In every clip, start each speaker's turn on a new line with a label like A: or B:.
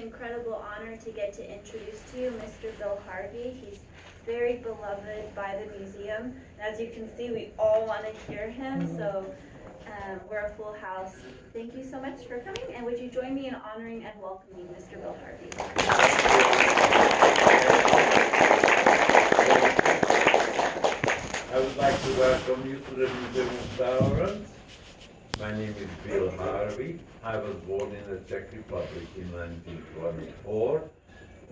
A: incredible honor to get to introduce to you Mr. Bill Harvey. He's very beloved by the museum. And as you can see, we all want to hear him, so we're a full house. Thank you so much for coming, and would you join me in honoring and welcoming Mr. Bill Harvey?
B: I would like to welcome you to the Museum of Tolerance. My name is Bill Harvey. I was born in the Czech Republic in 1924.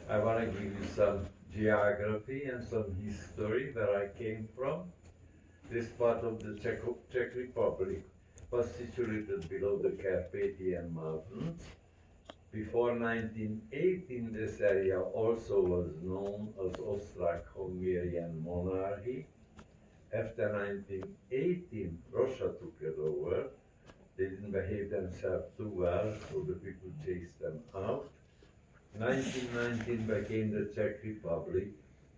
B: I want to give you some geography and some history where I came from. This part of the Czech Republic was situated below the Carpathian Mountains. Before 1918, this area also was known as Austro-Hungarian monarchy. After 1918, Russia took it over. They didn't behave themselves too well, so the people chased them out. 1919 became the Czech Republic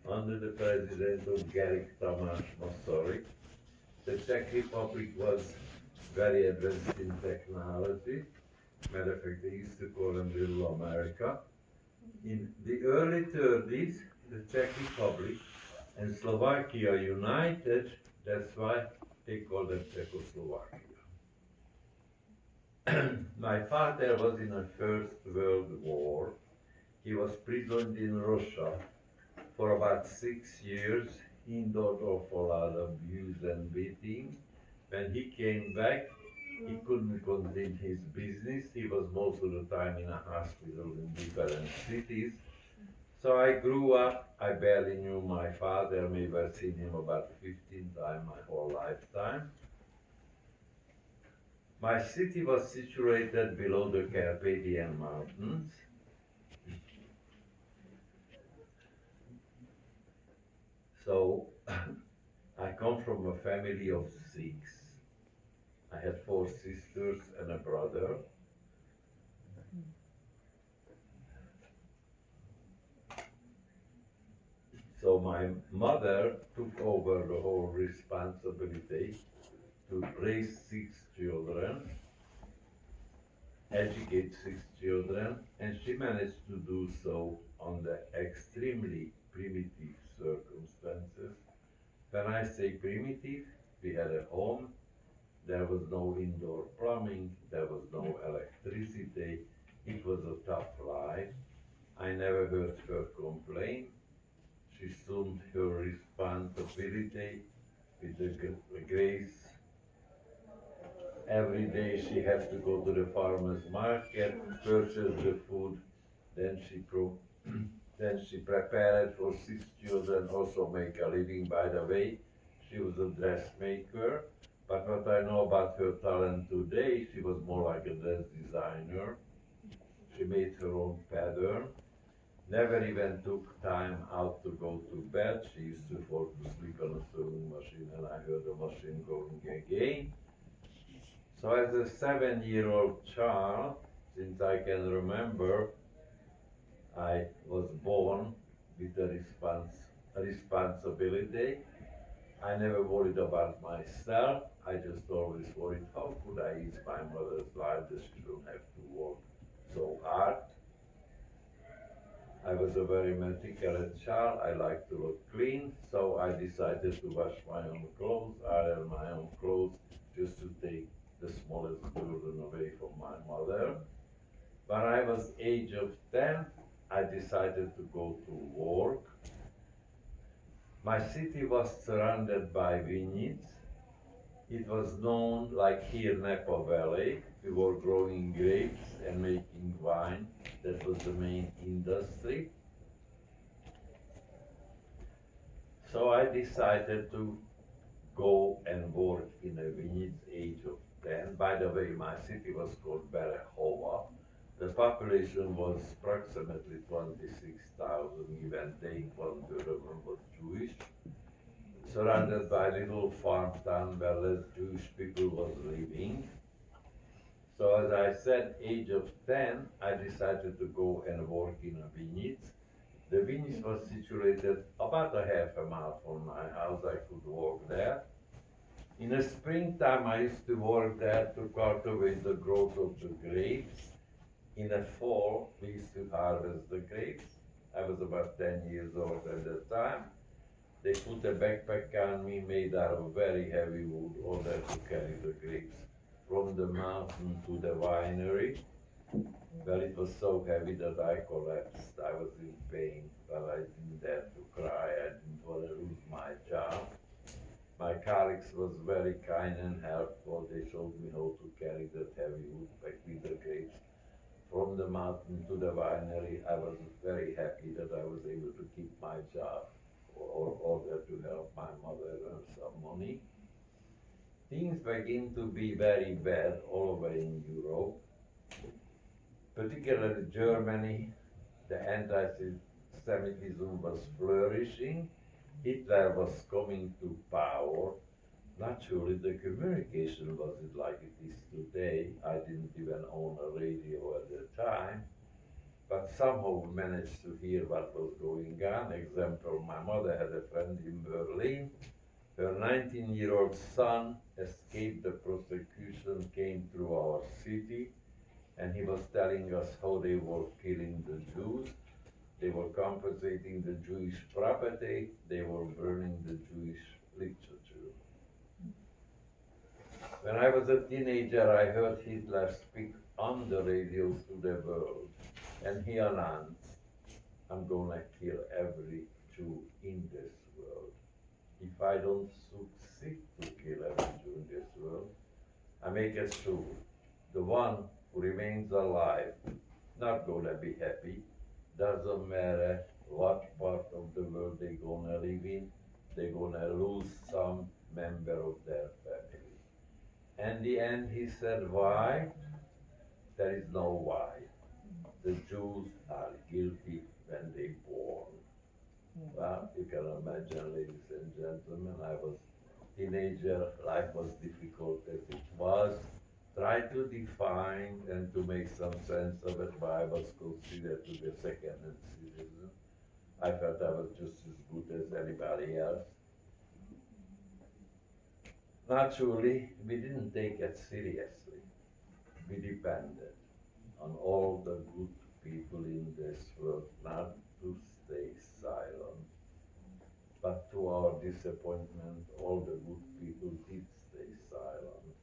B: under the president of Garrick Tamás Masaryk. The Czech Republic was very advanced in technology. Matter of fact, they used to call them Little America. In the early 30s, the Czech Republic and Slovakia united. That's why they call them Czechoslovakia. My father was in the First World War. He was imprisoned in Russia for about 6 years. He endured awful lot of abuse and beating. When he came back, he couldn't continue his business. He was most of the time in a hospital in different cities. So I grew up, I barely knew my father, maybe I've seen him about 15 times my whole lifetime. My city was situated below the Carpathian Mountains. So I come from a family of 6. I had 4 sisters and a brother. So my mother took over the whole responsibility to raise 6 children, educate 6 children, and she managed to do so under extremely primitive circumstances. When I say primitive, we had a home, there was no indoor plumbing, there was no electricity, it was a tough life. I never heard her complain. She assumed her responsibility with the grace. Every day she had to go to the farmer's market, purchase the food, then she prepared it for 6 children, also make a living. By the way, she was a dressmaker, but what I know about her talent today, she was more like a dress designer. She made her own pattern. Never even took time out to go to bed. She used to fall to sleep on a sewing machine, and I heard the machine going again. So as a 7-year-old child, since I can remember, I was born with a responsibility. I never worried about myself. I just always worried, how could I ease my mother's life that she don't have to work so hard. I was a very meticulous child. I like to look clean, so I decided to wash my own clothes, iron my own clothes, just to take the smallest burden away from my mother. When I was age of 10, I decided to go to work. My city was surrounded by vineyards. It was known like here Napa Valley. We were growing grapes and making wine. That was the main industry. So I decided to go and work in a vineyard age of 10. By the way, my city was called Berehova. The population was approximately 26,000, give and take, 1/3 of them was Jewish. Surrounded by little farm town where less Jewish people was living. So as I said, age of 10, I decided to go and work in a vineyard. The vineyard was situated about a half a mile from my house. I could walk there. In the springtime, I used to work there to cultivate the growth of the grapes. in the fall, we used to harvest the grapes. I was about 10 years old at the time. They put a backpack on me made out of very heavy wood in order to carry the grapes from the mountain to the winery. Well, it was so heavy that I collapsed. I was in pain, but I didn't dare to cry. I didn't want to lose my job. My colleagues was very kind and helpful. They showed me how to carry that heavy wood back with the grapes from the mountain to the winery. I was very happy that I was able to keep my job or order to help my mother earn some money. Things begin to be very bad all over in Europe, particularly Germany. The anti-Semitism was flourishing. Hitler was coming to power. Naturally, the communication wasn't like it is today. I didn't even own a radio at the time, but somehow we managed to hear what was going on. Example, my mother had a friend in Berlin. Her 19-year-old son escaped the prosecution, came through our city, and he was telling us how they were killing the Jews. They were compensating the Jewish property. They were burning the Jewish literature. When I was a teenager, I heard Hitler speak on the radio to the world, and he announced, "I'm gonna kill every Jew in this world. If I don't succeed to kill every Jew in this world, I make it sure the one who remains alive not gonna be happy. Doesn't matter what part of the world they're gonna live in, they're gonna lose some member of their family." And the end, he said, why? There is no why. The Jews are guilty when they born. Well, you can imagine, ladies and gentlemen, I was teenager, life was difficult as it was. Try to define and to make some sense of it, why I was considered to be a second-hand citizen. I felt I was just as good as anybody else. Naturally, we didn't take it seriously. We depended on all the good people in this world not to stay silent. But to our disappointment, all the good people did stay silent.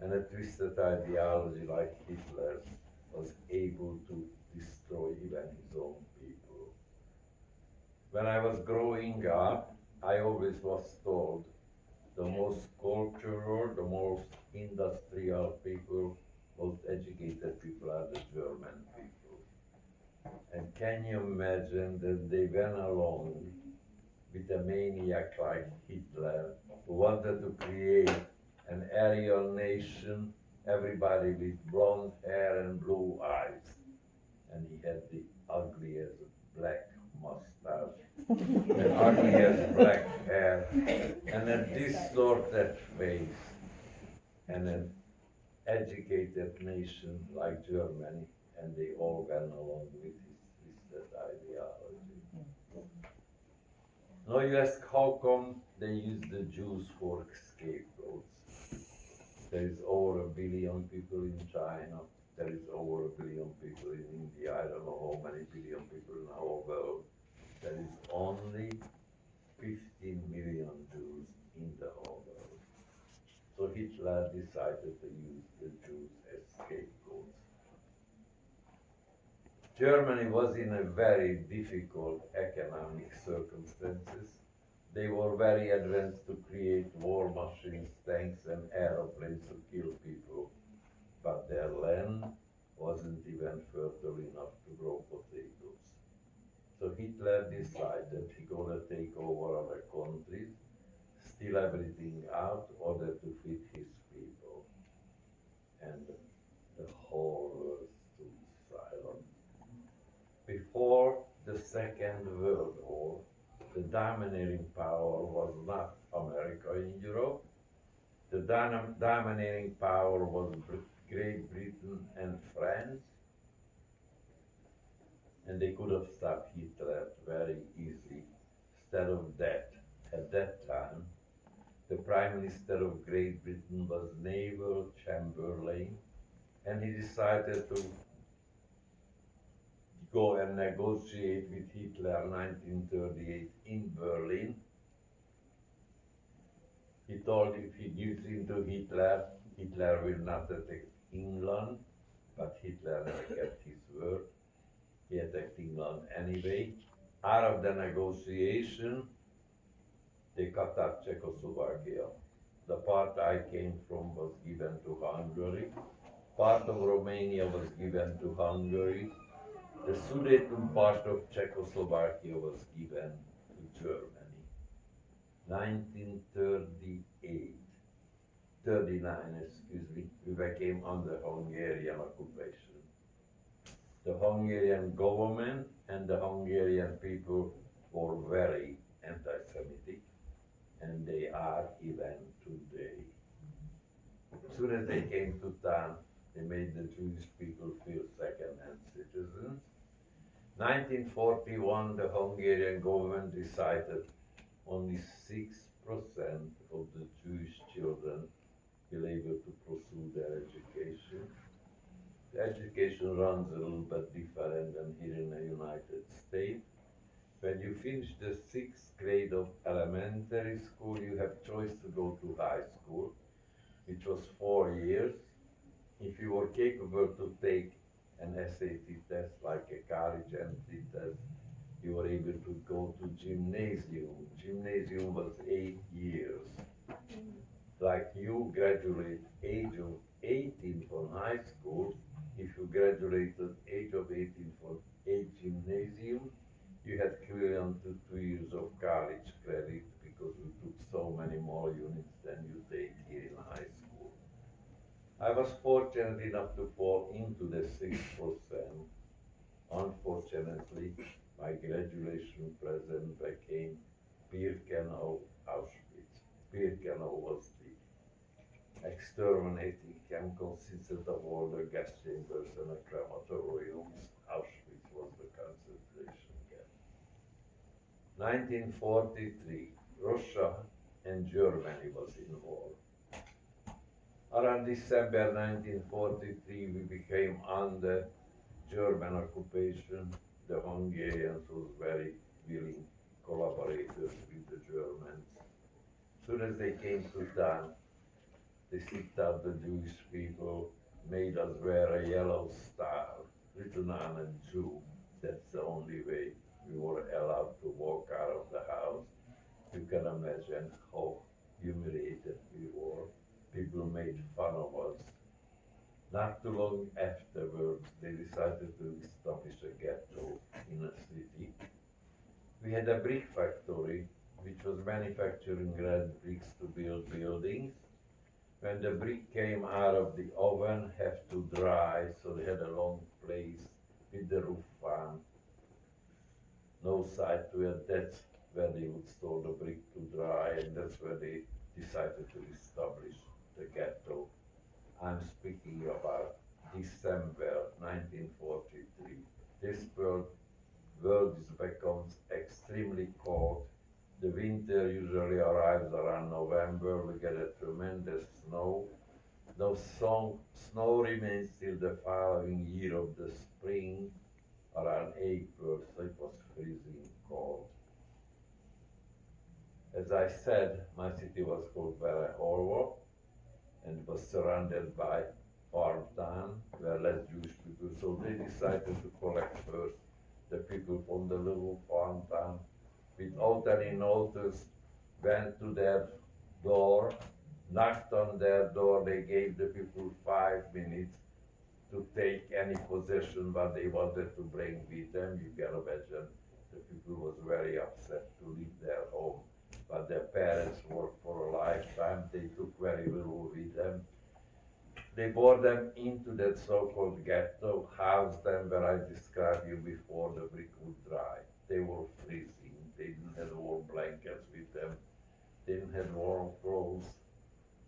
B: And a twisted ideology like Hitler's was able to destroy even his own people. When I was growing up, I always was told the most cultural, the most industrial people, most educated people are the German people. And can you imagine that they went along with a maniac like Hitler who wanted to create an Aryan nation, everybody with blonde hair and blue eyes. And he had the ugliest black mustache, the ugliest black hair, and a distorted face, and an educated nation like Germany, and they all went along with his twisted ideology. Now you ask how come they use the Jews for scapegoats? There is over 1 billion people in China. There is over 1 billion people in India. I don't know how many billion people in our world. There is only 15 million Jews in the whole world. So Hitler decided to use the Jews as scapegoats. Germany was in a very difficult economic circumstances. They were very advanced to create war machines, tanks, and aeroplanes to kill people. But their land wasn't even fertile enough to grow potatoes. So Hitler decided he gonna take over other countries, steal everything out in order to feed his people. And the whole world stood silent. Before the Second World War, the dominating power was not America in Europe. The dominating power was Great Britain and France. And they could have stopped Hitler very easily. Instead of that, at that time, the Prime Minister of Great Britain was Neville Chamberlain, and he decided to go and negotiate with Hitler 1938 in Berlin. He told if he gives in to Hitler, Hitler will not attack England, but Hitler never kept his word. He attacked England anyway. Out of the negotiation, they cut up Czechoslovakia. The part I came from was given to Hungary. Part of Romania was given to Hungary. The Sudeten part of Czechoslovakia was given to Germany. 1938, 39, we became under Hungarian occupation. The Hungarian government and the Hungarian people were very anti-Semitic, and they are even today. As soon as they came to town, they made the Jewish people feel second-hand citizens. 1941, the Hungarian government decided only 6% of the Jewish children will able to pursue their education. The education runs a little bit different than here in the United States. When you finish the 6th grade of elementary school, you have choice to go to high school, which was 4 years. If you were capable to take an SAT test, like a college entry test, you were able to go to gymnasium. Gymnasium was 8 years. Like you graduate age of 18 from high school, if you graduated age of 18 from a gymnasium, you had equivalent to 2 years of college credit because you took so many more units than you take here in high school. I was fortunate enough to fall into the 6%. Unfortunately, my graduation present became Birkenau, Auschwitz. Birkenau was the exterminating camp, consisted of all the gas chambers and the crematoriums. Auschwitz was the concentration camp. 1943, Russia and Germany was involved. Around December 1943, we became under German occupation. The Hungarians was very willing collaborators with the Germans. As soon as they came to town, they kicked out the Jewish people, made us wear a yellow star written on a Jew. That's the only way we were allowed to walk out of the house. You can imagine how humiliated we were. People made fun of us. Not too long afterwards, they decided to establish a ghetto in a city. We had a brick factory which was manufacturing red bricks to build buildings. When the brick came out of the oven, have to dry, so they had a long place with the roof on. No side to it, that's where they would store the brick to dry, and that's where they decided to establish the ghetto. I'm speaking about December 1943. This world becomes extremely cold. The winter usually arrives around November. We get a tremendous snow. No snow remains till the following year of the spring, around April, so it was freezing cold. As I said, my city was called Orwo, and was surrounded by farm town, where less Jewish people. So they decided to collect first the people from the little farm town. Without any notice, went to their door, knocked on their door. They gave the people 5 minutes to take any possession what they wanted to bring with them. You can imagine the people was very upset to leave their home, but their parents worked for a lifetime. They took very little with them. They brought them into that so-called ghetto, housed them where I described you before the brick would dry. They were freezing. They didn't have warm blankets with them. They didn't have warm clothes.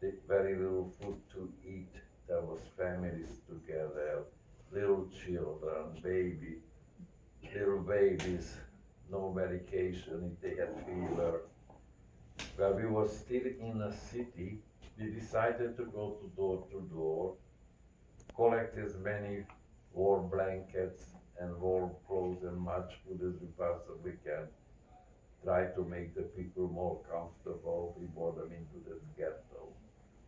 B: They had very little food to eat. There was families together, little children, little babies, no medication if they had fever. While we were still in a city, we decided to go to door, collect as many warm blankets and warm clothes and much food as we possibly can. Try to make the people more comfortable. We brought them into this ghetto.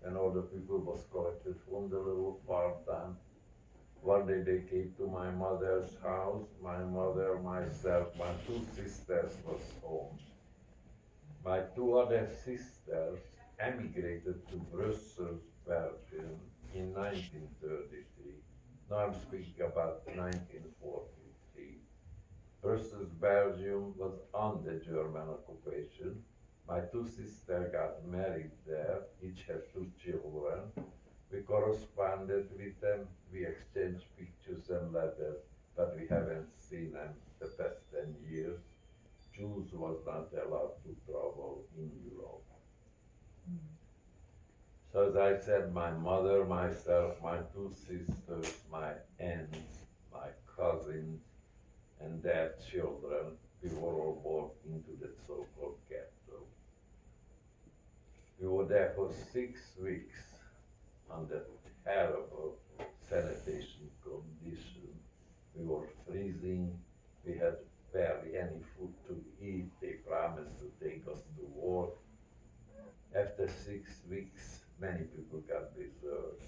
B: And all the people was collected from the little farm. One day they came to my mother's house. My mother, myself, my two sisters was home. My two other sisters emigrated to Brussels, Belgium in 1933. Now I'm speaking about 1943. Brussels, Belgium was under German occupation. My two sisters got married there, each had two children. We corresponded with them, we exchanged pictures and letters, but we haven't seen them the past 10 years. Jews was not allowed to travel in Europe. So as I said, my mother, myself, my two sisters, my aunts, my cousins, and their children, we were all born into that so-called ghetto. We were there for 6 weeks under terrible sanitation conditions. We were freezing, we had barely any food to eat. They promised to take us to work. After 6 weeks, many people got deserted.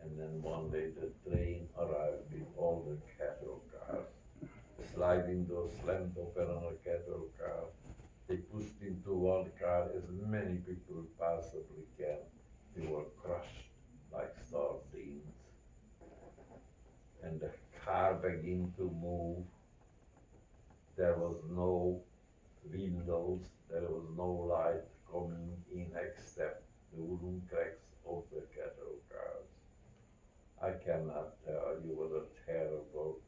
B: And then one day the train arrived with all the cattle cars. The sliding doors slammed open on a cattle car. They pushed into one car as many people possibly can. They were crushed like sardines. And the car began to move. There was no windows, there was no light coming in except the wooden cracks of the cattle cars. I cannot tell you what a terrible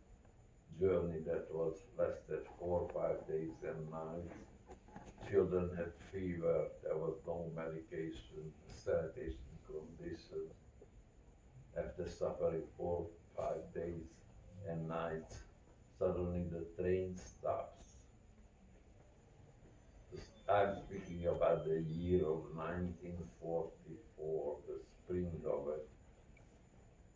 B: journey that was, lasted 4 or 5 days and nights. Children had fever, there was no medication, sanitation conditions. After suffering 4 or 5 days and nights, suddenly the train stops. I'm speaking about the year of 1944, the spring of it,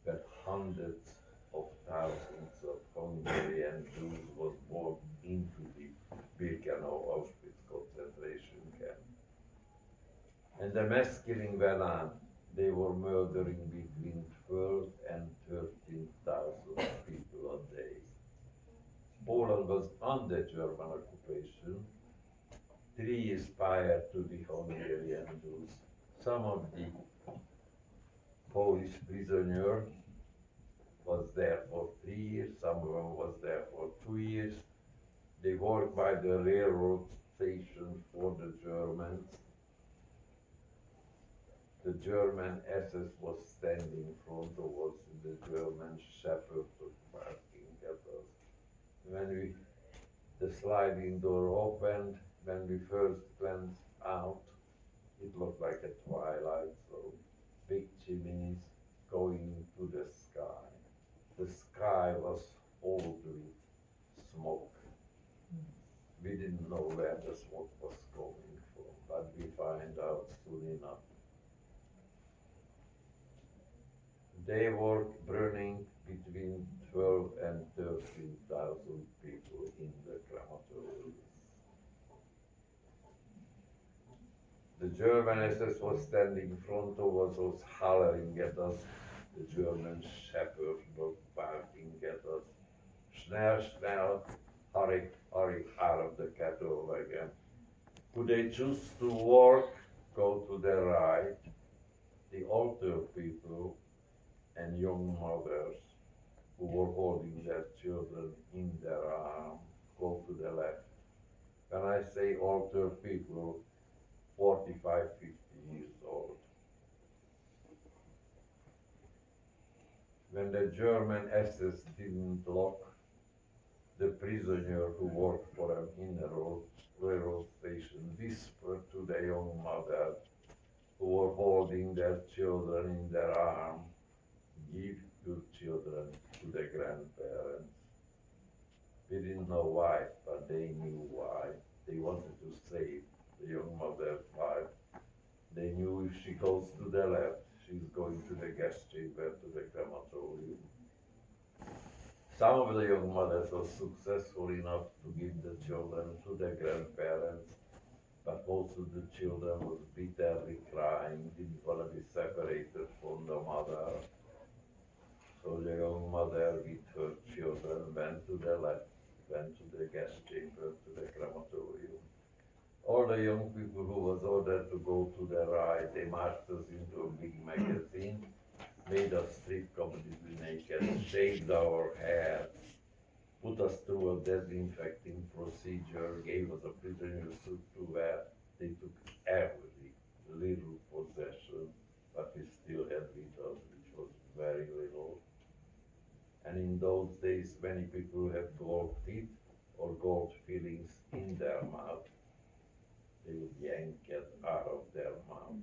B: that hundreds of thousands of Hungarian Jews was brought into the Birkenau Auschwitz concentration camp. And the mass killing went on. They were murdering between 12 and 13,000 people a day. Poland was under German occupation. 3 years prior to the Hungarian Jews, some of the Polish prisoners was there for 3 years, some of them was there for 2 years. They worked by the railroad station for the Germans. The German SS was standing in front of us, the German shepherd was barking at us. When the sliding door opened, when we first glanced out, it looked like a twilight, so big chimneys going to the sky. The sky was filled with smoke. We didn't know where the smoke was coming from, but we find out soon enough. They were burning between 12 and 13,000 people in the crematorium. The German SS was standing in front of us, was hollering at us. The German shepherd was barking at us. Schnell, schnell, hurry, hurry, out of the cattle wagon. Could they choose to walk, go to the right? The older people and young mothers who were holding their children in their arms go to the left. When I say older people, 45, 50 years old. When the German SS didn't lock, the prisoner who worked for them in the railroad station whispered to the young mothers who were holding their children in their arms, give your children to the grandparents. We didn't know why, but they knew why. They wanted to save the young mother's life. They knew if she goes to the left, she's going to the gas chamber, to the crematorium. Some of the young mothers were successful enough to give the children to their grandparents, but most of the children was bitterly crying, didn't want to be separated from the mother. So the young mother with her children went to the left, went to the gas chamber, to the crematorium. All the young people who was ordered to go to the right, they marched us into a big magazine, made us strip completely naked, shaved our hair, put us through a disinfecting procedure, gave us a prisoner suit to wear. They took every little possession, but we still had with us, which was very little. And in those days, many people had gold teeth or gold fillings in their mouth. They would yank it out of their mouth.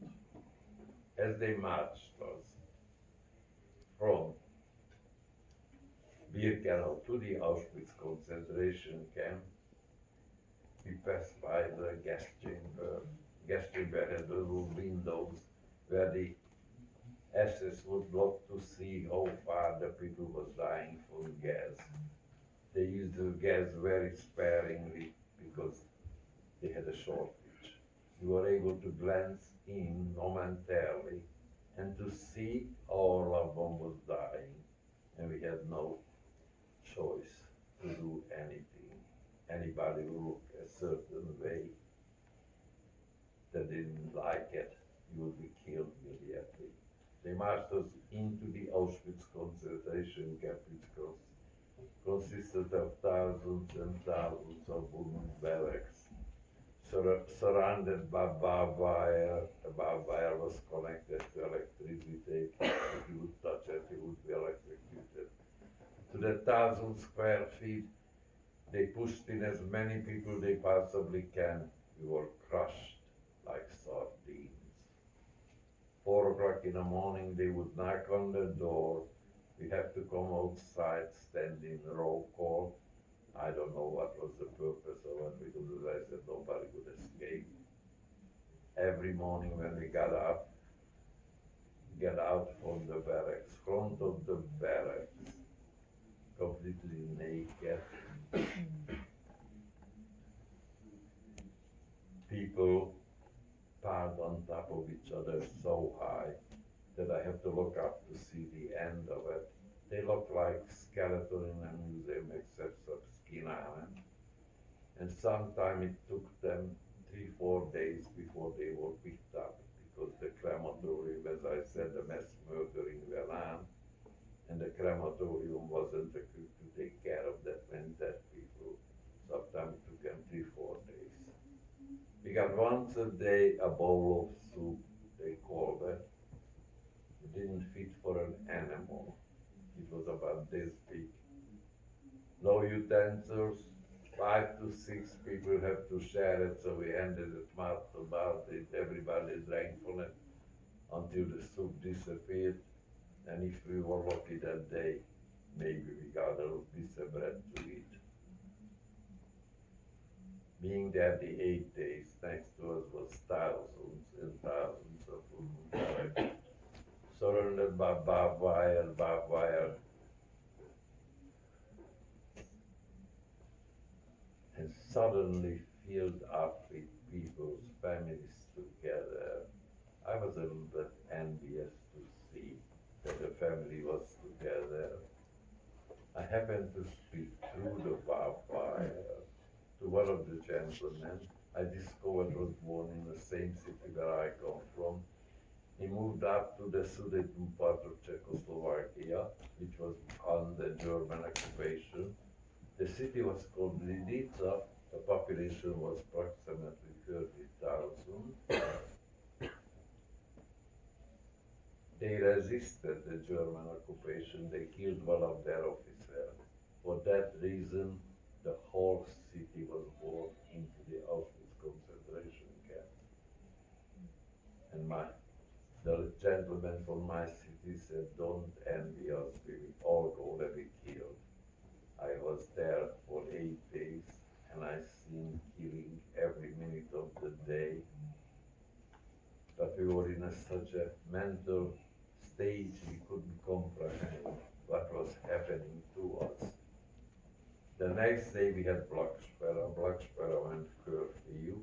B: As they marched us from Birkenau to the Auschwitz concentration camp, we passed by the gas chamber. Gas chamber had little windows where the SS would look to see how far the people was dying from gas. They used the gas very sparingly because they had a shortage. You were able to glance in momentarily and to see our loved one was dying, and we had no choice to do anything. Anybody who looked a certain way that didn't like it, you would be killed immediately. They marched us into the Auschwitz concentration camp, which consisted of thousands and thousands of wooden barracks, surrounded by barbed wire. The barbed wire was connected to electricity. If you would touch it, you would be electrocuted. To the 1,000 square feet, they pushed in as many people they possibly can. We were crushed like sardines. 4 o'clock in the morning, they would knock on the door. We have to come outside, stand in roll call. I don't know what was the purpose of it, because as I said, nobody could escape. Every morning when we got up, get out from the barracks, front of the barracks, completely naked. People piled on top of each other so high that I have to look up to see the end of it. They look like skeleton in a museum except some skin on it. And sometime it took them 3-4 days before they were picked up, because the crematorium, as I said, the mass murdering went on, and the crematorium wasn't equipped to take care of that many dead people. Sometimes it took them 3-4 days. We got once a day a bowl of soup, they called it. It didn't fit for an animal. It was about this big. No utensils, 5 to 6 people have to share it, so we handed it mouth to mouth. Everybody drank from it until the soup disappeared. And if we were lucky that day, maybe we got a little piece of bread to eat. Being there the 8 days, next to us was thousands and thousands of wooden barracks, surrounded by barbed wire, and suddenly filled up with people's families together. I was a little bit envious to see that the family was together. I happened to speak through the barbed wire to one of the gentlemen I discovered was born in the same city where I come from. He moved up to the Sudeten part of Czechoslovakia, which was under German occupation. The city was called Lidica. The population was approximately 30,000. They resisted the German occupation. They killed one of their officers. For that reason, the whole city was brought into the Auschwitz concentration camp. And the gentleman from my city said, "Don't envy us, we will all go to be killed." I was there for 8 days, and I seen killing every minute of the day. But we were in such a mental stage we couldn't comprehend what was happening to us. The next day we had Black Sparrow and curfew.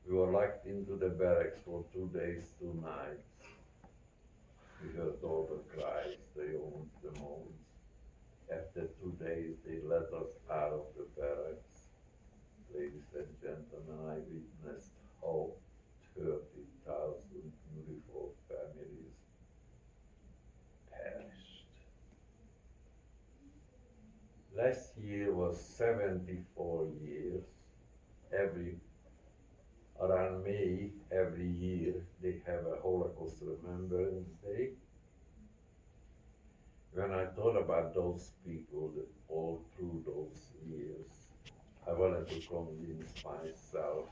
B: We were locked into the barracks for 2 days, 2 nights. We heard all the cries, the yawns, the moans. After 2 days, they let us out of the barracks. Ladies and gentlemen, I witnessed how 30,000 beautiful families perished. Last year was 74 years. Around May, every year, they have a Holocaust Remembrance Day. When I thought about those people all through those years, I wanted to convince myself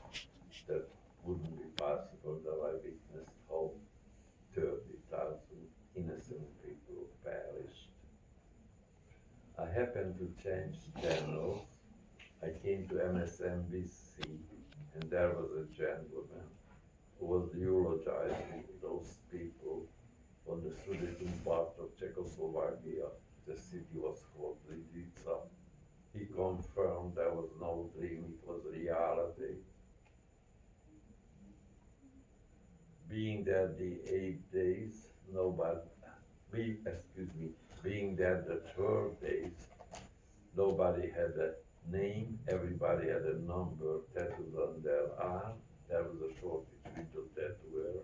B: that wouldn't be possible that I witnessed how 30,000 innocent people perished. I happened to change channels. I came to MSNBC, and there was a gentleman who was eulogizing those people on the Sudeten part of Czechoslovakia. The city was called Lidica. He confirmed there was no dream, it was reality. Being there the 8 days, being there the 12 days, nobody had a name, everybody had a number tattooed on their arm. There was a shortage with the tattooer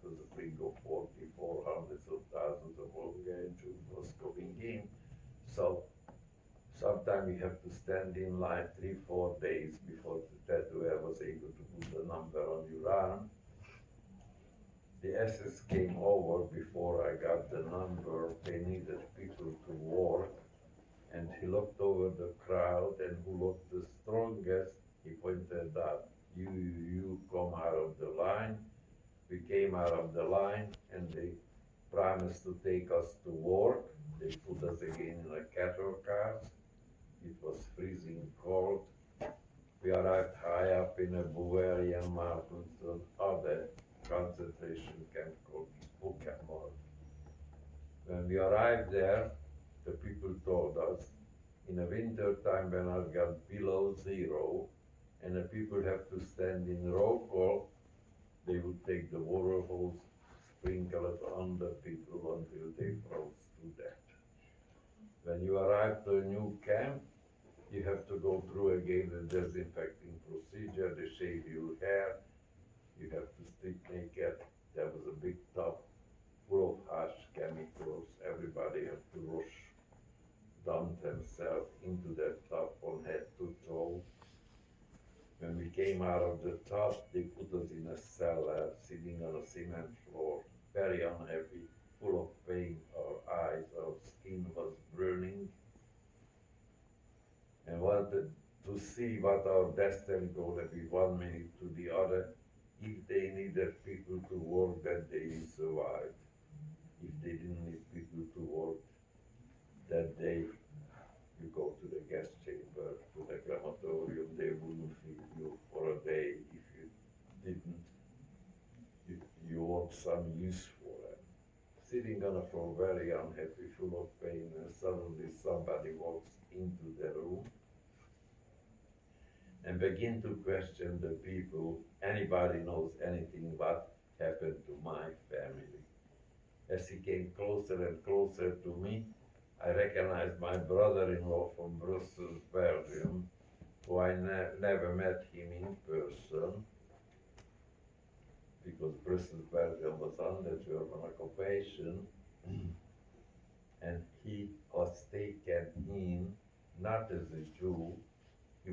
B: because the bring of 44 hundreds of thousands of Bulgarian Jews was coming in. So sometimes you have to stand in line 3-4 days before the tattooer was able to put the number on your arm. The SS came over before I got the number. They needed people to work. And he looked over the crowd, and who looked the strongest, he pointed out, you come out of the line. We came out of the line, and they promised to take us to work. They put us again in a cattle cars. It was freezing cold. We arrived high up in a Bavarian mountains on other concentration camp called Buchenwald. When we arrived there, the people told us in the winter time when it got below zero and the people have to stand in roll call, they would take the water hose, sprinkle it on the people until they froze to death. When you arrive to a new camp, you have to go through again the disinfecting procedure. They shave your hair, you have to strip naked. There was a big tub full of harsh chemicals. Everybody had to dump themselves into that tub from head to toe. When we came out of the tub, they put us in a cellar, sitting on a cement floor, very unhappy, full of pain. Our eyes, our skin was burning, and wanted to see what our destiny gonna be 1 minute to the other. If they needed people to work that day, we survived. If they didn't need people to work that day, you go to the gas chamber, to the crematorium, they wouldn't feed you for a day if you didn't, you want some use for it. Sitting on a floor, very unhappy, full of pain, and suddenly somebody walks into the room and begin to question the people. Anybody knows anything what happened to my family? As he came closer and closer to me, I recognized my brother-in-law from Brussels, Belgium, who I never met him in person, because Brussels, Belgium was under German occupation, and he was taken in, not as a Jew, he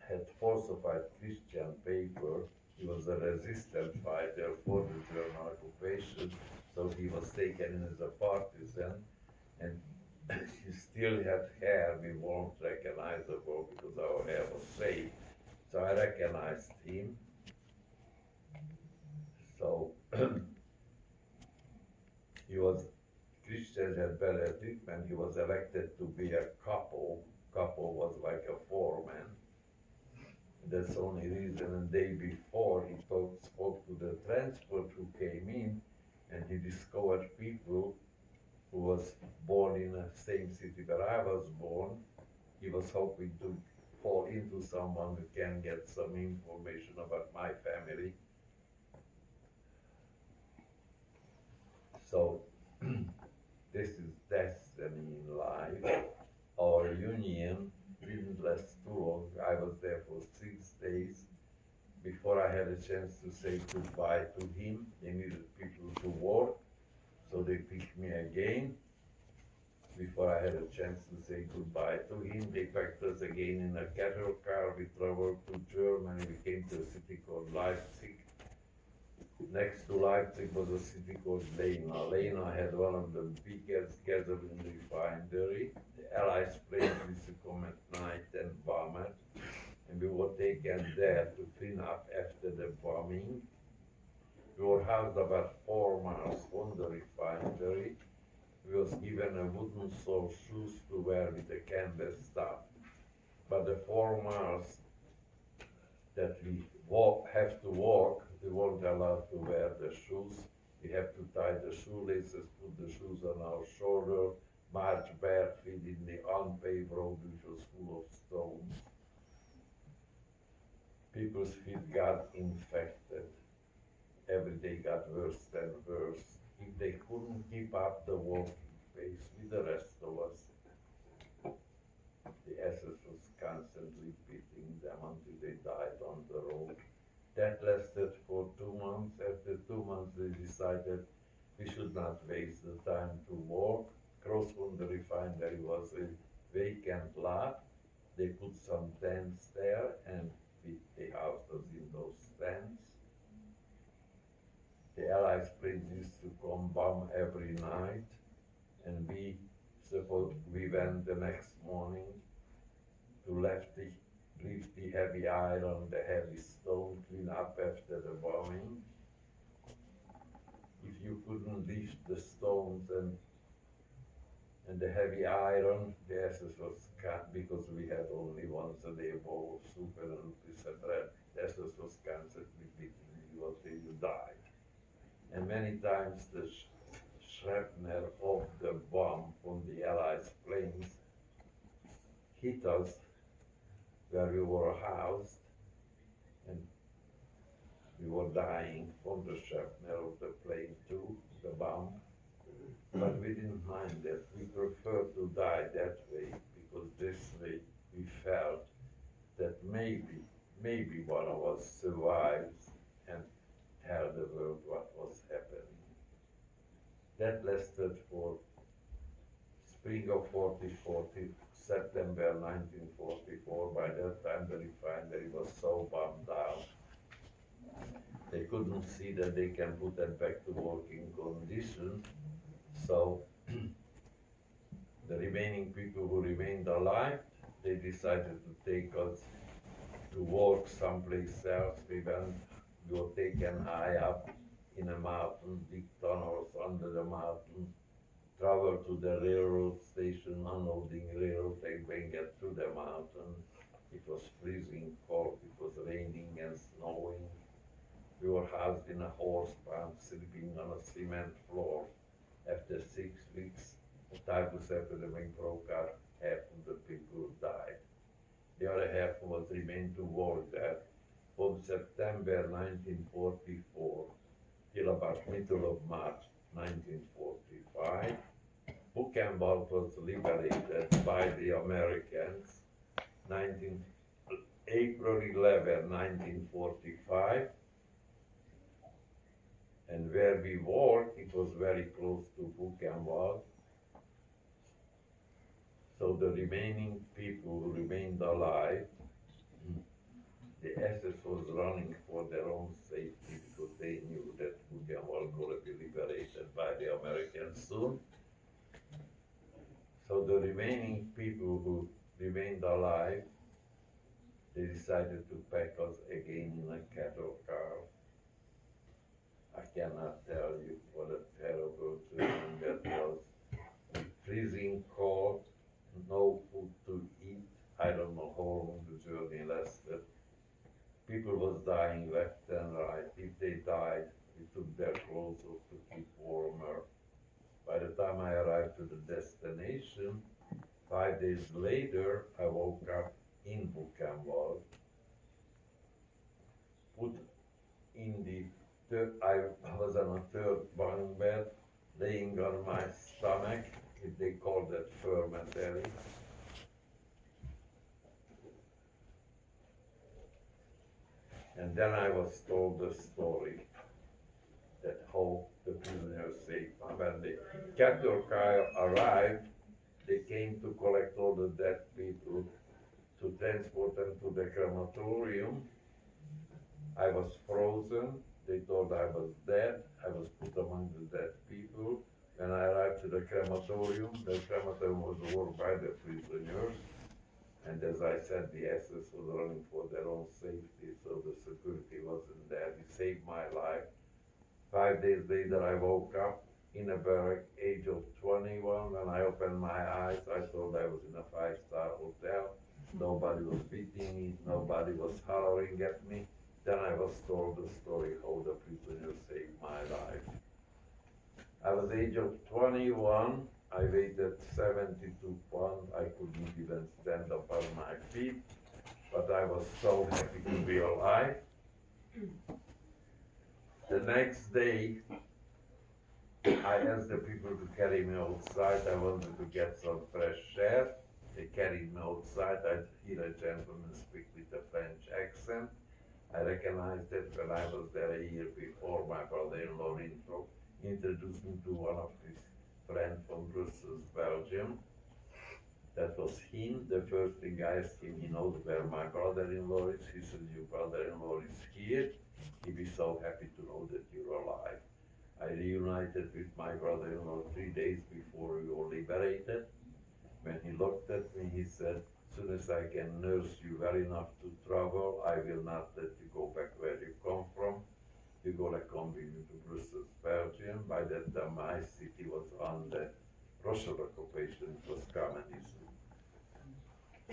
B: had falsified Christian paper, he was a resistance fighter for the German occupation, so he was taken in as a partisan, and he still had hair. We weren't recognizable because our hair was safe. So I recognized him. So he was, Christians had better treatment. He was elected to be a couple. Couple was like a foreman. That's the only reason. And the day before he spoke to the transport who came in, and he discovered people who was born in the same city where I was born. He he was hoping to fall into someone who can get some information about my family. So this is destiny in life. Our union didn't last too long. I was there for 6 days before I had a chance to say goodbye to him. They needed people to work, so they picked me again. Before I had a chance to say goodbye to him, they packed us again in a cattle car. We traveled to Germany. We came to a city called Leipzig. Next to Leipzig was a city called Lena. Lena had one of the biggest gasoline refinery. The Allies planes used to come at night and bomb it. And we were taken there to clean up after the bombing. We were housed about 4 miles from the refinery. We was given a wooden sole shoes to wear with a canvas top. But the 4 miles that we have to walk, we weren't allowed to wear the shoes. We have to tie the shoelaces, put the shoes on our shoulder, march bare feet in the unpaved road which was full of stones. People's feet got infected. Every day got worse and worse. If they couldn't keep up the walking pace with the rest of us, the SS was constantly beating them until they died on the road. That lasted for 2 months. After 2 months, they decided we should not waste the time to walk. Across from the refinery was a vacant lot. They put some tents there, and they housed us in those tents. The Allies planes used to come bomb every night, and we went the next morning to lift the heavy iron, the heavy stone, clean up after the bombing. If you couldn't lift the stones and the heavy iron, the SS was cut because we had only once a day a bowl of soup and a piece of bread. The SS was constantly beating you until you died. And many times the shrapnel of the bomb from the Allies planes hit us where we were housed, and we were dying from the shrapnel of the plane too, the bomb. But we didn't mind that. We preferred to die that way, because this way we felt that maybe one of us survives and tell the world what was happening. That lasted for spring of 40, September 1944. By that time the refinery was so bombed down, they couldn't see that they can put it back to working condition. So the remaining people who remained alive, they decided to take us to work someplace else. We were taken high up in a mountain, big tunnels under the mountain, travel to the railroad station, unloading railroad, and then get to the mountain. It was freezing cold, it was raining and snowing. We were housed in a horse barn, sleeping on a cement floor. After 6 weeks, a typhus epidemic broke out. Half of the people died. The other half was remained to work there from September 1944 till about middle of March 1945. Buchenwald was liberated by the Americans April 11, 1945. And where we worked, it was very close to Buchenwald. So the remaining people who remained alive, the SS was running for their own safety because they knew that Buchenwald would be liberated by the Americans soon. So the remaining people who remained alive, they decided to pack us again in a cattle car. I cannot tell you what a terrible journey that was. Freezing cold, no food to eat. I don't know how long the journey lasted. People was dying left and right. If they died, we took their clothes off to keep warmer. By the time I arrived to the destination, 5 days later, I woke up in Buchenwald, put in the third, I was on a third bunk bed, laying on my stomach, if they call that fermentary. And then I was told the story that how the prisoners saved. When the cattle car arrived, they came to collect all the dead people to transport them to the crematorium. I was frozen. They thought I was dead. I was put among the dead people. When I arrived to the crematorium was worked by the prisoners. And as I said, the SS was running for their own safety, so the security wasn't there. He saved my life. 5 days later, I woke up in a barrack, age of 21. When I opened my eyes, I thought I was in a five-star hotel. Nobody was beating me, nobody was hollering at me. Then I was told the story how the prisoner saved my life. I was age of 21. I weighed 72 pounds. I couldn't even stand up on my feet, but I was so happy to be alive. The next day, I asked the people to carry me outside. I wanted to get some fresh air. They carried me outside. I hear a gentleman speak with a French accent. I recognized it when I was there a year before. My brother-in-law introduced me to one of his friends from Brussels, Belgium. That was him. The first thing I asked him, he knows where my brother-in-law is. He said, your brother-in-law is here. He'd be so happy to know that you're alive. I reunited with my brother-in-law 3 days before we were liberated. When he looked at me, he said, as soon as I can nurse you well enough to travel, I will not let you go back where you come from. You're gonna come with me to Brussels, Belgium. By that time, my city was under Russian occupation. It was communism.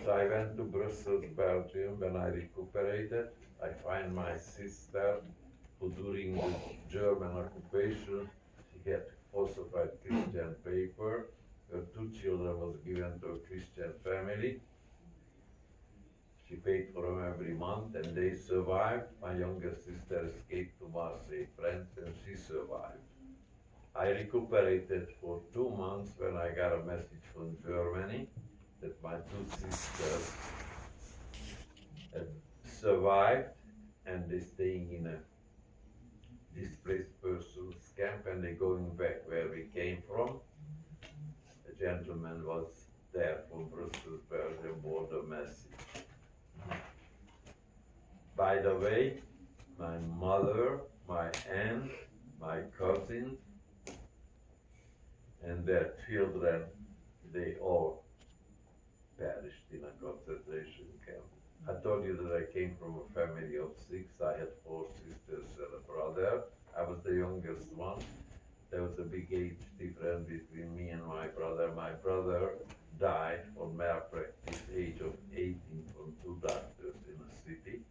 B: So I went to Brussels, Belgium. When I recuperated, I find my sister, who during the German occupation, she had falsified Christian paper. Her 2 children was given to a Christian family. She paid for them every month and they survived. My younger sister escaped to Marseille, France, and she survived. I recuperated for 2 months when I got a message from Germany that my 2 sisters had survived and they're staying in a displaced persons camp and they're going back where we came from. A gentleman was there from Brussels, Belgium, brought a message. By the way, my mother, my aunt, my cousin, and their children, they all perished in a concentration camp. I told you that I came from a family of 6. I had 4 sisters and a brother. I was the youngest one. There was a big age difference between me and my brother. My brother died on malpractice, age of 18, from 2 doctors in a city.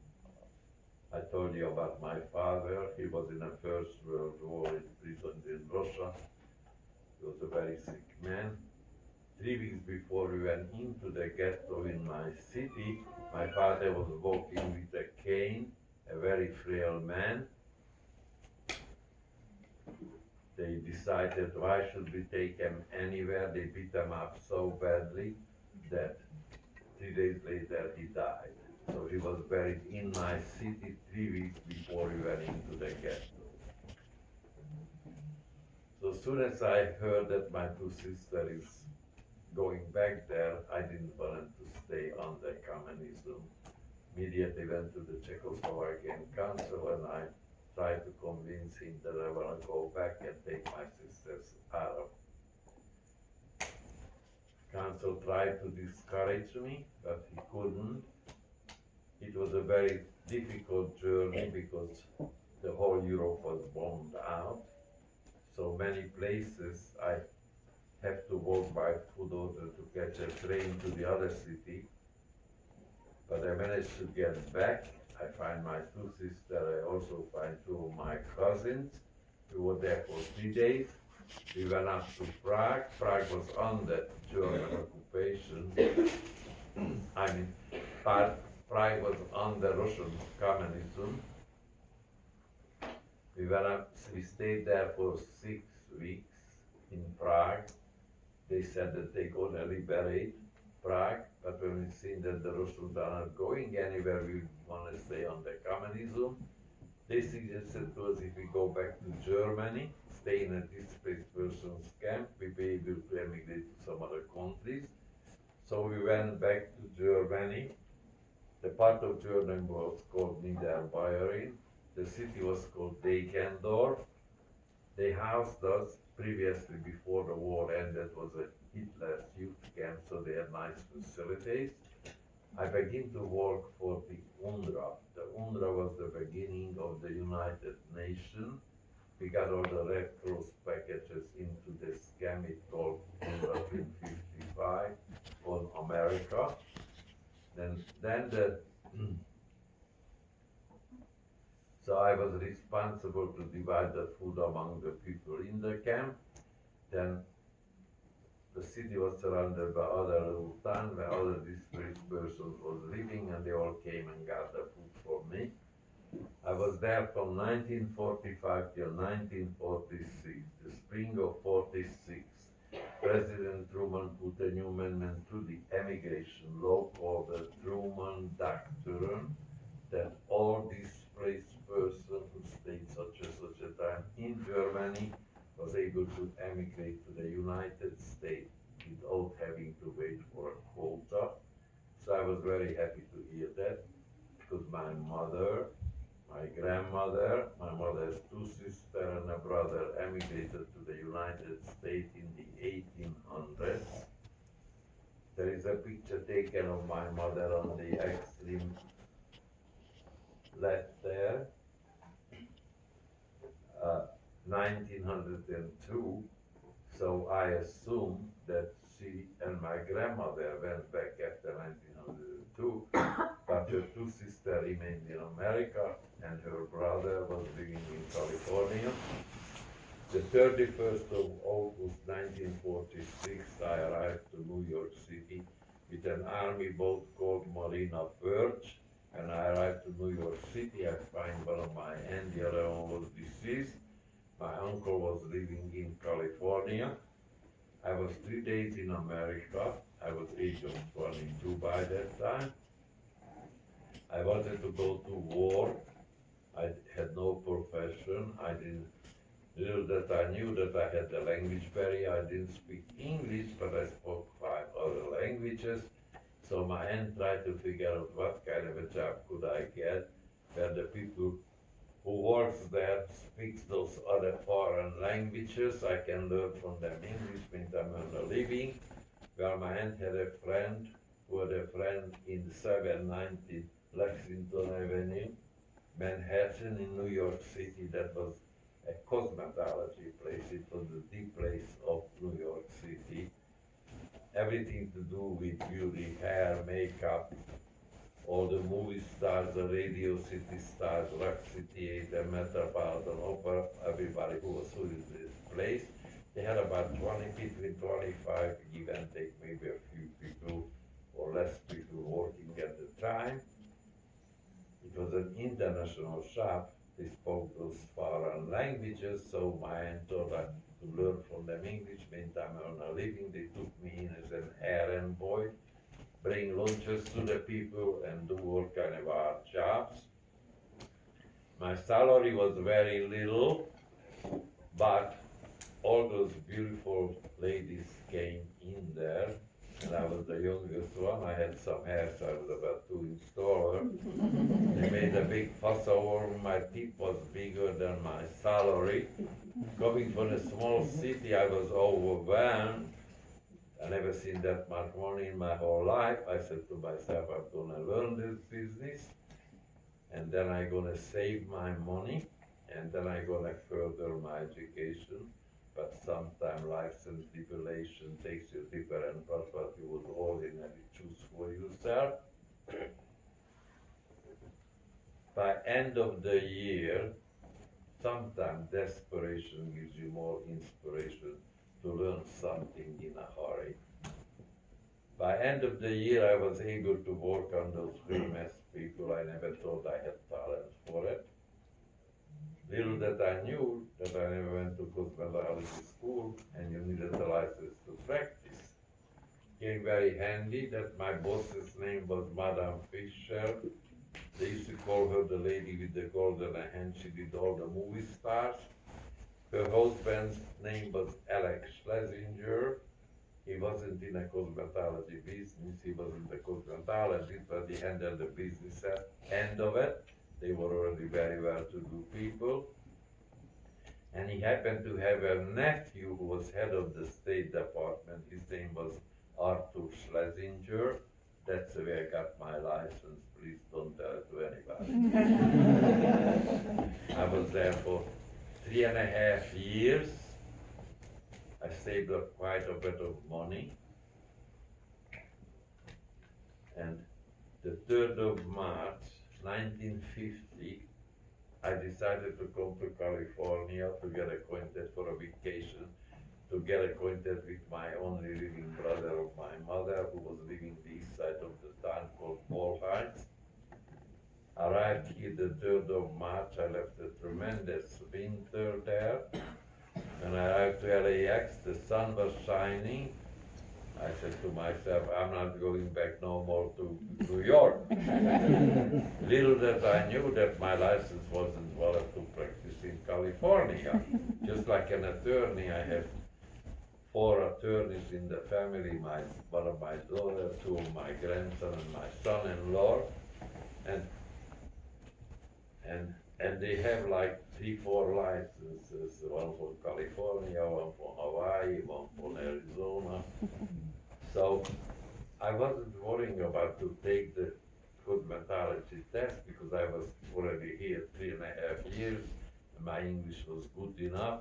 B: I told you about my father. He was in the First World War in prison in Russia. He was a very sick man. 3 weeks before we went into the ghetto in my city, my father was walking with a cane, a very frail man. They decided, why should we take him anywhere? They beat him up so badly that 3 days later he died. So he was buried in my city 3 weeks before we went into the ghetto. So as soon as I heard that my 2 sisters is going back there, I didn't want them to stay under communism. Immediately went to the Czechoslovakian consul and I tried to convince him that I want to go back and take my sisters out. Consul tried to discourage me, but he couldn't. It was a very difficult journey because the whole Europe was bombed out. So many places I have to walk by foot order to catch a train to the other city. But I managed to get back. I find my 2 sisters. I also find 2 of my cousins. We were there for 3 days. We went up to Prague. Prague was under German occupation. I mean, Prague was under Russian communism. We stayed there for 6 weeks in Prague. They said that they're gonna liberate Prague, but when we seen that the Russians are not going anywhere, we wanna stay under communism. They suggested to us if we go back to Germany, stay in a displaced persons camp, we'd be able to emigrate to some other countries. So we went back to Germany. The part of Germany was called Niederbayern. The city was called Degendorf. They housed us previously before the war ended was a Hitler's youth camp, so they had nice facilities. I began to work for the UNRWA. The UNRWA was the beginning of the United Nations. We got all the Red Cross packages into this camp. It called UNRWA 55 on America. So I was responsible to divide the food among the people in the camp. Then the city was surrounded by other little towns where other displaced persons was living, and they all came and got the food for me. I was there from 1945 till 1946, the spring of 46. President Truman put a new amendment to the emigration law called the Truman Doctrine, that all displaced persons who stayed such and such a time in Germany was able to emigrate to the United States without having to wait for a quota. So I was very happy to hear that, because my mother, my grandmother, my mother has 2 sisters and a brother, emigrated to the United States in the 1800s. There is a picture taken of my mother on the extreme left there, 1902. So I assume that she and my grandmother went back after 1902, but her 2 sisters remained in America, and her brother was living in California. The 31st of August 1946, I arrived to New York City with an army boat called Marina Birch. When I arrived to New York City, I find one of my aunts, the other one was deceased. My uncle was living in California. I was 3 days in America. I was age of 22 by that time. I wanted to go to war. I had no profession. I didn't. Little that I knew that I had the language barrier. I didn't speak English, but I spoke 5 other languages. So my aunt tried to figure out what kind of a job could I get where the people who works there speaks those other foreign languages. I can learn from them English when I'm earn a living. Well, my aunt had a friend who had a friend in 790 Lexington Avenue, Manhattan in New York City. That was a cosmetology place. It was the place of New York City. Everything to do with beauty, hair, makeup, all the movie stars, the Radio City stars, Roxy Theater, Metropolitan Opera, everybody who was in this place. They had about between 25, give and take, maybe a few people or less people working at the time. It was an international shop. They spoke those foreign languages, so my aunt thought I to learn from them English. Meantime, I earn a living. They took me in as an errand boy, bring lunches to the people and do all kind of hard jobs. My salary was very little, but all those beautiful ladies came in there, and I was the youngest one. I had some hair, so I was about to install her. They made a big fuss over my tip was bigger than my salary. Coming from a small city, I was overwhelmed. I never seen that much money in my whole life. I said to myself, I'm gonna learn this business, and then I'm gonna save my money, and then I'm gonna further my education. But sometimes life's and tribulation takes you different paths, but you would ordinarily choose for yourself. By end of the year, sometimes desperation gives you more inspiration to learn something in a hurry. By end of the year, I was able to work on those famous people. I never thought I had talent for it. Little that I knew that I never went to cosmetology school, and you needed a license to practice. Came very handy that my boss's name was Madame Fisher. They used to call her the lady with the golden hand. She did all the movie stars. Her husband's name was Alex Schlesinger. He wasn't in a cosmetology business. He wasn't a cosmetologist, but he handled the business end of it. They were already very well-to-do people. And he happened to have a nephew who was head of the State Department. His name was Arthur Schlesinger. That's the way I got my license. Please don't tell it to anybody. I was there for 3.5 years. I saved up quite a bit of money. And the 3rd of March, 1950, I decided to come to California to get acquainted for a vacation, to get acquainted with my only living brother of my mother, who was living the east side of the town called Ball Heights. Arrived here the 3rd of March. I left a tremendous winter there. When I arrived to LAX, the sun was shining. I said to myself, I'm not going back no more to New York. Little that I knew that my license wasn't valid to practice in California. Just like an attorney, I have 4 attorneys in the family, one of my daughters, 2 of my grandson, and my son-in-law. And they have like 3-4 licenses, one for California, one for Hawaii, one for Arizona. So I wasn't worrying about to take the cosmetology test because I was already here 3.5 years, and my English was good enough.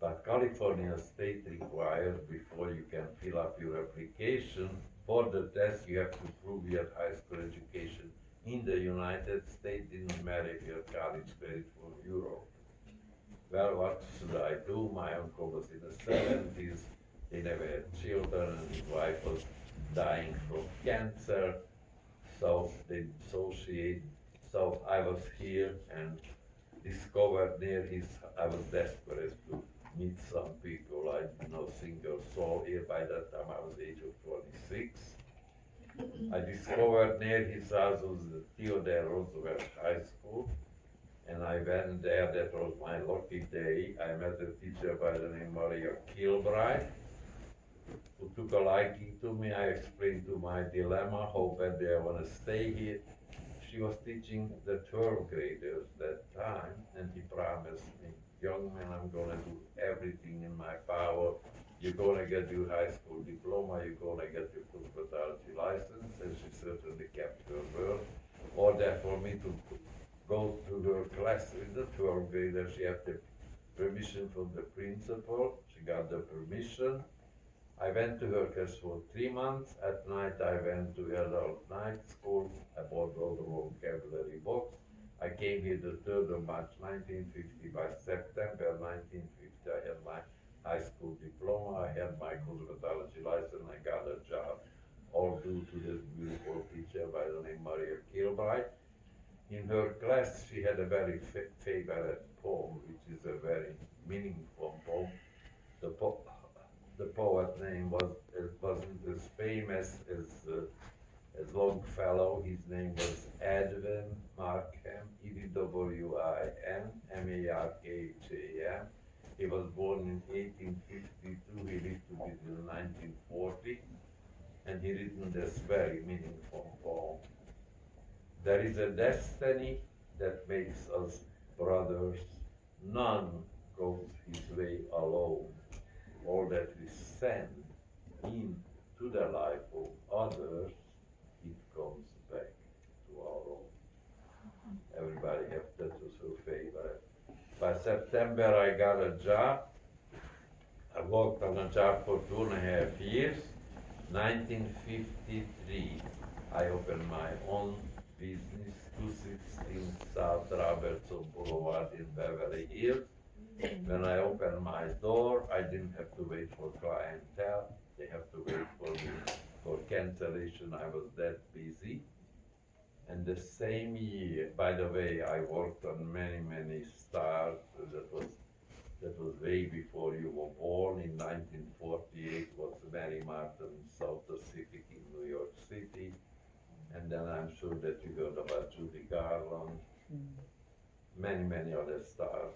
B: But California state requires, before you can fill up your application for the test, you have to prove you had high school education in the United States. Didn't matter if you had college credit from Europe. Well, what should I do? My uncle was in the 70s. He never had children, and his wife was dying from cancer. So they dissociated. So I was here and discovered I was desperate to meet some people. I did not single soul here. By that time I was age of 26. I discovered near his house was the Theodore Roosevelt High School, and I went there. That was my lucky day. I met a teacher by the name Maria Kilbride, who took a liking to me. I explained to my dilemma, how badly I want to stay here. She was teaching the 12th graders that time, and he promised me, young man, I'm gonna do everything in my power. You're gonna get your high school diploma, you're gonna get your cosmetology license, and she certainly kept her word. Order for me to go to her class with the 12th grader. She had the permission from the principal. She got the permission. I went to her class for 3 months. At night I went to adult night school. I bought all the vocabulary books. I came here the 3rd of March 1950. By September 1950 I had my high school diploma, I had my cosmetology license, I got a job, all due to this beautiful teacher by the name Maria Kilbride. In her class, she had a very favorite poem, which is a very meaningful poem. The poet name wasn't as famous as Longfellow. His name was Edwin Markham, Edwin Markham. He was born in 1852, he lived to be till 1940, and he written this very meaningful poem. There is a destiny that makes us brothers, none goes his way alone. All that we send into the life of others, it comes back to our own. Everybody have that as her favorite. By September, I got a job. I worked on a job for 2.5 years. 1953, I opened my own business, 216 South Robertson Boulevard in Beverly Hills. When I opened my door, I didn't have to wait for clientele. They have to wait for me for cancellation. I was that busy. And the same year, by the way, I worked on many stars. That was way before you were born. In 1948 was Mary Martin South Pacific in New York City. And then I'm sure that you heard about Judy Garland, many other stars.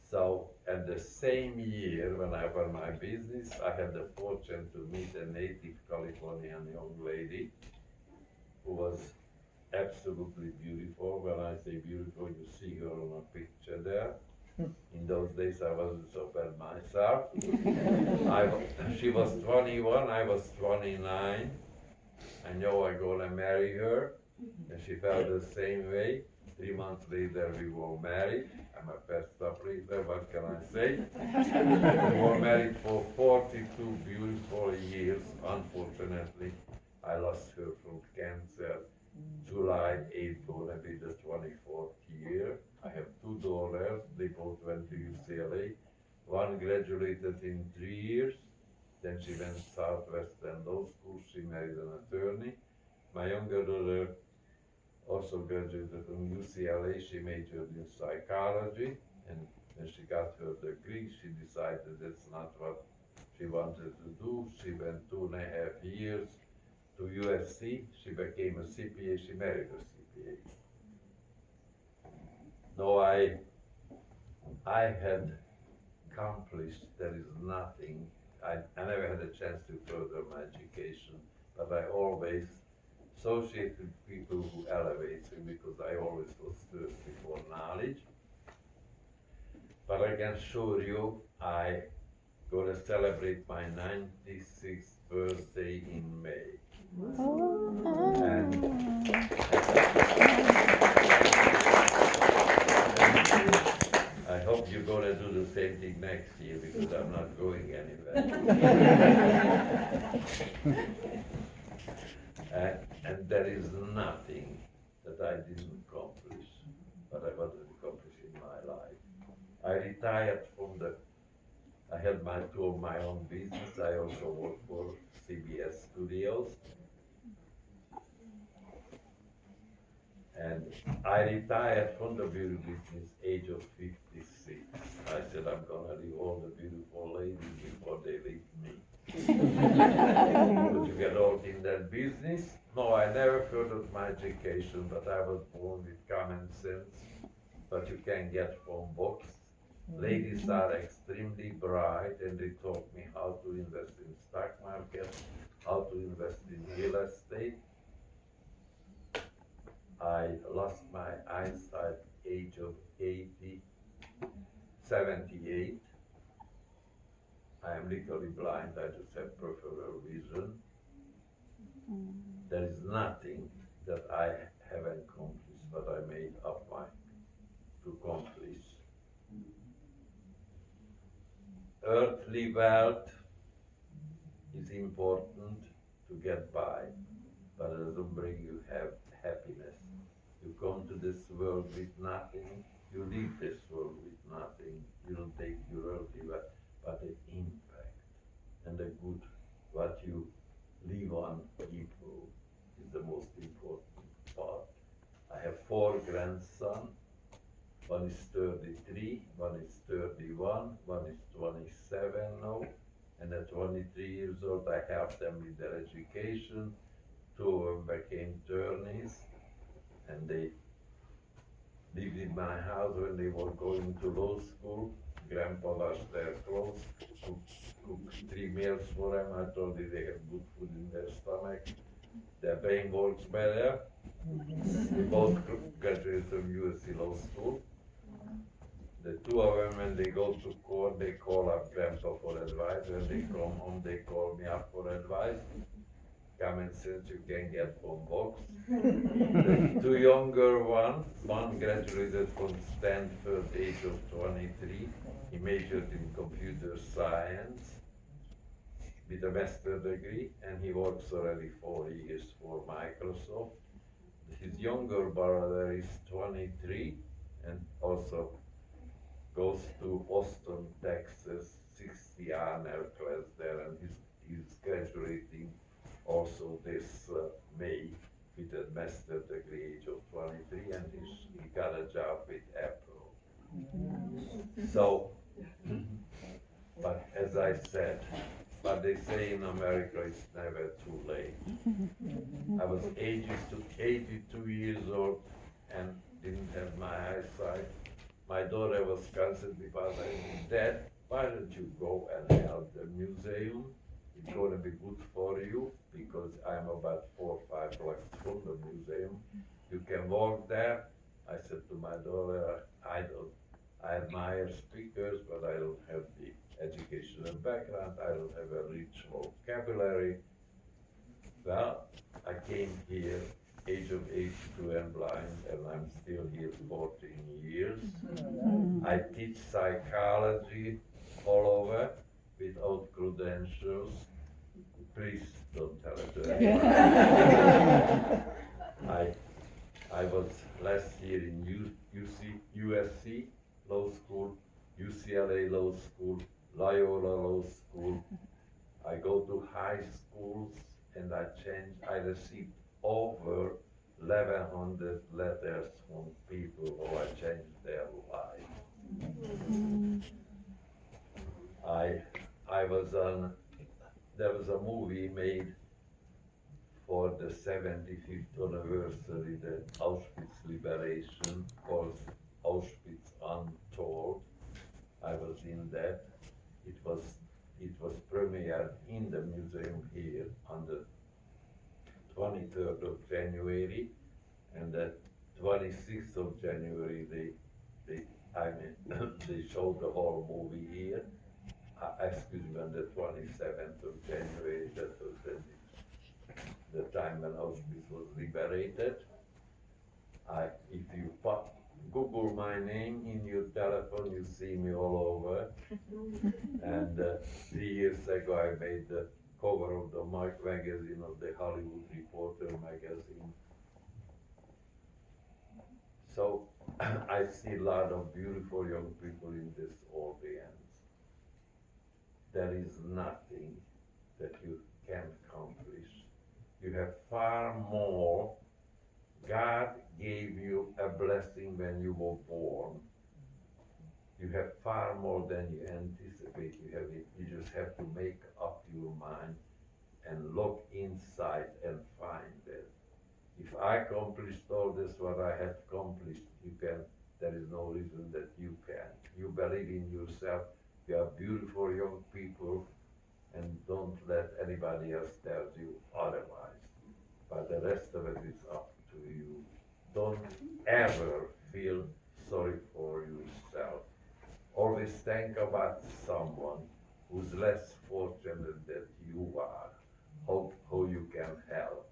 B: So at the same year when I opened my business, I had the fortune to meet a native Californian young lady who was absolutely beautiful. When I say beautiful, you see her on a picture there. In those days, I wasn't so bad myself. She was 21, I was 29. I know I'm gonna marry her, and she felt the same way. 3 months later, we were married. I'm a fast up later, what can I say? We were married for 42 beautiful years. Unfortunately, I lost her from cancer. July 8th gonna be the 24th year. I have 2 daughters, they both went to UCLA. One graduated in 3 years, then she went Southwestern Law School, she married an attorney. My younger daughter also graduated from UCLA, she majored in psychology, and when she got her degree, she decided that's not what she wanted to do. She went 2.5 years to USC, she became a CPA, she married a CPA. No, I had accomplished, there is nothing, I never had a chance to further my education, but I always associate with people who elevate me because I always was thirsty for knowledge. But I can assure you, I gonna celebrate my 96th birthday in May. And I hope you're gonna do the same thing next year because I'm not going anywhere. And there is nothing that I didn't accomplish, but I wanted to accomplish in my life. I retired from I had two of my own business. I also worked for CBS Studios. And I retired from the beauty business age of 56. I said, I'm gonna leave all the beautiful ladies before they leave me. But you get old in that business? No, I never furthered my education, but I was born with common sense, but you can get from books. Ladies are extremely bright, and they taught me how to invest in stock market, how to invest in real estate. I lost my eyesight age of 78. I am legally blind, I just have peripheral vision. There is nothing that I haven't accomplished, but I made up mind to accomplish. Earthly wealth is important to get by, but it doesn't bring you happiness. You come to this world with nothing, you leave this world with nothing. You don't take your earthly wealth, but the impact and the good, what you leave on people is the most important part. I have 4 grandsons. One is 33, one is 31, one is 27 now, and at 23 years old I helped them with their education. 2 of them became attorneys, and they lived in my house when they were going to law school. Grandpa washed their clothes, cooked 3 meals for them. I told them they have good food in their stomach. Their brain works better. We both graduated from USC Law School. The 2 of them, when they go to court, they call up Grandpa for advice. When they come home, they call me up for advice. Common sense you can get from books. The 2 younger ones, one graduated from Stanford, age of 23. He majored in computer science with a master's degree, and he works already 4 years for Microsoft. his younger brother is 23 and also goes to Austin, Texas, 60 honor class there, and he's graduating also this May with a master degree, age of 23, and he got a job with Apple. So, but as I said, but they say in America it's never too late. I was 82 years old and didn't have my eyesight. My daughter was concerned because I said, Dad, why don't you go and help the museum? It's going to be good for you because I'm about 4 or 5 blocks from the museum. You can walk there. I said to my daughter, I admire speakers, but I don't have the educational background. I don't have a rich vocabulary. Well, I came here, age of 82 and blind, and I'm still here 14 years. I teach psychology all over without credentials. Please don't tell it to anyone. I was last year in USC Law School, UCLA Law School, Loyola Law School. I go to high schools and I received over 1,100 letters from people who I changed their life. There was a movie made for the 75th anniversary, the Auschwitz liberation, called Auschwitz Untold. I was in that. It was premiered in the museum here on the 23rd of January, and the 26th of January they showed the whole movie here. Excuse me, on the 27th of January, that was the time when Auschwitz was liberated. If you Google my name in your telephone, you see me all over. And 3 years ago, I made the cover of the magazine, of the Hollywood Reporter magazine. So I see a lot of beautiful young people in this audience. There is nothing that you can't accomplish. You have far more. God gave you a blessing when you were born. You have far more than you anticipate. You just have to make up your mind and look inside and find it. If I accomplished all this, what I have accomplished, there is no reason that you can. You believe in yourself. You are beautiful young people, and don't let anybody else tell you otherwise. But the rest of it is up to you. Don't ever feel sorry for yourself. Always think about someone who's less fortunate than you are, how you can help.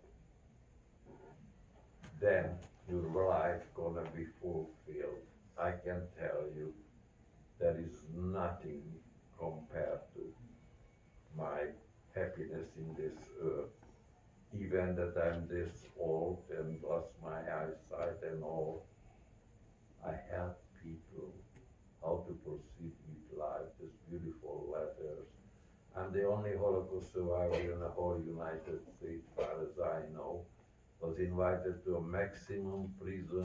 B: Then your life gonna be fulfilled. I can tell you, there is nothing compared to my happiness in this earth. Even that I'm this old and lost my eyesight and all, I help people how to proceed with life, these beautiful letters. I'm the only Holocaust survivor in the whole United States, as far as I know, was invited to a maximum prison